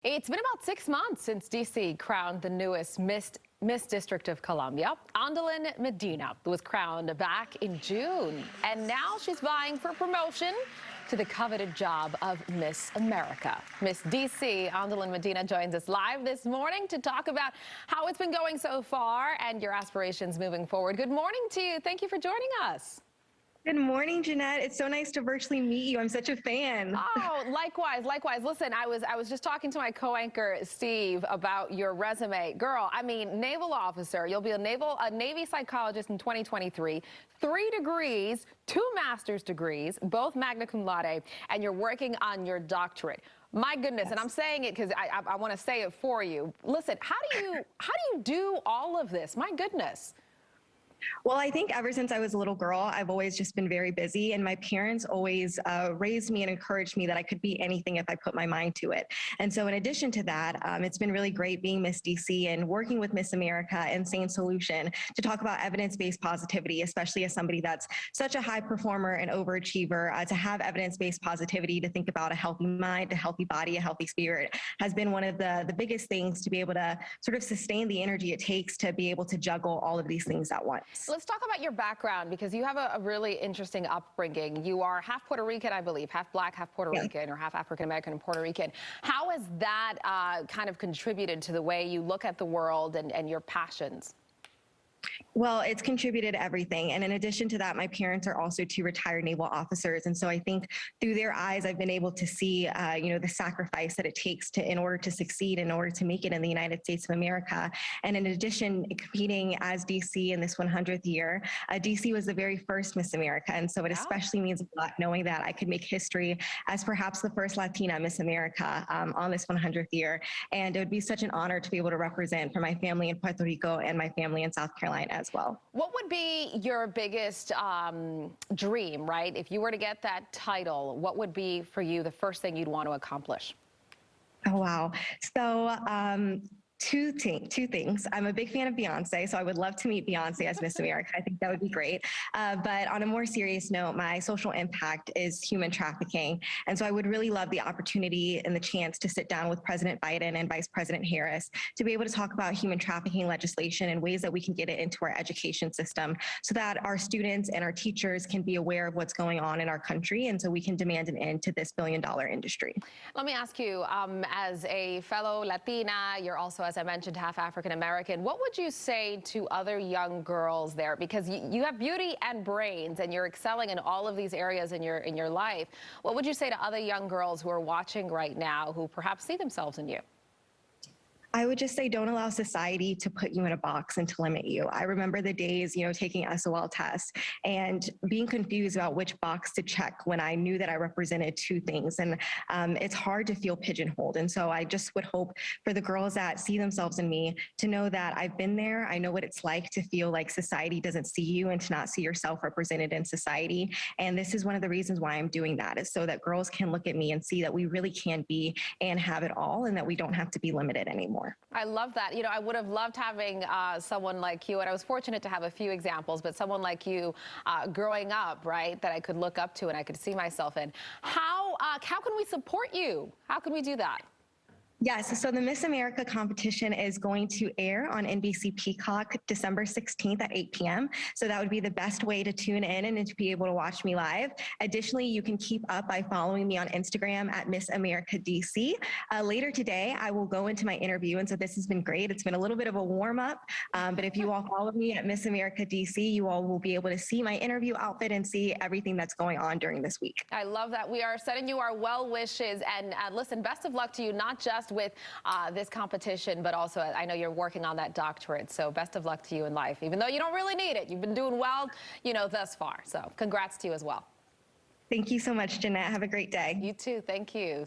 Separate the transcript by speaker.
Speaker 1: It's been about 6 months since D.C. crowned the newest Miss District of Columbia. Andolyn Medina was crowned back in June, and now she's vying for promotion to the coveted job of Miss America. Miss D.C. Andolyn Medina joins us live this morning to talk about how it's been going so far and your aspirations moving forward. Good morning to you. Thank you for joining us.
Speaker 2: Good morning, Jeanette. It's so nice to virtually meet you. I'm such a fan.
Speaker 1: Oh, likewise, likewise. Listen, I was just talking to my co-anchor, Steve, about your resume. Girl, I mean, naval officer. You'll be a Navy psychologist in 2023. 3 degrees, 2 master's degrees, both magna cum laude, and you're working on your doctorate. My goodness, yes. And I'm saying it because I want to say it for you. Listen, how do you do all of this? My goodness.
Speaker 2: Well, I think ever since I was a little girl, I've always just been very busy, and my parents always raised me and encouraged me that I could be anything if I put my mind to it. And so in addition to that, it's been really great being Miss DC and working with Miss America and SANESolution to talk about evidence-based positivity, especially as somebody that's such a high performer and overachiever. To have evidence-based positivity, to think about a healthy mind, a healthy body, a healthy spirit has been one of the biggest things to be able to sort of sustain the energy it takes to be able to juggle all of these things at once.
Speaker 1: Let's talk about your background, because you have a really interesting upbringing. You are half Puerto Rican, I believe, half black, half Puerto Rican, or half African American and Puerto Rican. How has that kind of contributed to the way you look at the world and your passions?
Speaker 2: Well, it's contributed everything. And in addition to that, my parents are also 2 retired naval officers. And so I think through their eyes, I've been able to see, the sacrifice that it takes in order to succeed, in order to make it in the United States of America. And in addition, competing as DC in this 100th year, DC was the very first Miss America. And so it especially means a lot knowing that I could make history as perhaps the first Latina Miss America on this 100th year. And it would be such an honor to be able to represent for my family in Puerto Rico and my family in South Carolina as well.
Speaker 1: What would be your biggest dream, right? If you were to get that title, what would be for you the first thing you'd want to accomplish?
Speaker 2: Oh, wow. So, two things. I'm a big fan of Beyonce, so I would love to meet Beyonce as Miss America. I think that would be great. But on a more serious note, my social impact is human trafficking. And so I would really love the opportunity and the chance to sit down with President Biden and Vice President Harris to be able to talk about human trafficking legislation and ways that we can get it into our education system so that our students and our teachers can be aware of what's going on in our country, and so we can demand an end to this billion-dollar industry.
Speaker 1: Let me ask you, as a fellow Latina, you're also, as I mentioned, half African American. What would you say to other young girls there? Because you have beauty and brains, and you're excelling in all of these areas in your life. What would you say to other young girls who are watching right now, who perhaps see themselves in you?
Speaker 2: I would just say, don't allow society to put you in a box and to limit you. I remember the days, taking SOL tests and being confused about which box to check when I knew that I represented 2 things. And it's hard to feel pigeonholed. And so I just would hope for the girls that see themselves in me to know that I've been there. I know what it's like to feel like society doesn't see you and to not see yourself represented in society. And this is one of the reasons why I'm doing that, is so that girls can look at me and see that we really can be and have it all, and that we don't have to be limited anymore.
Speaker 1: I love that. I would have loved having someone like you, and I was fortunate to have a few examples, but someone like you growing up, right, that I could look up to and I could see myself in. How can we support you? How can we do that?
Speaker 2: Yes, so the Miss America competition is going to air on NBC Peacock December 16th at 8 p.m. So that would be the best way to tune in and to be able to watch me live. Additionally, you can keep up by following me on Instagram at Miss America DC. Later today, I will go into my interview, and so this has been great. It's been a little bit of a warm-up, but if you all follow me at Miss America DC, you all will be able to see my interview outfit and see everything that's going on during this week.
Speaker 1: I love that. We are sending you our well wishes, and listen, best of luck to you, not just with this competition, but also I know you're working on that doctorate, so best of luck to you in life, even though you don't really need it. You've been doing well, thus far, so congrats to you as well.
Speaker 2: Thank you so much, Jeanette. Have a great day.
Speaker 1: You too. Thank you.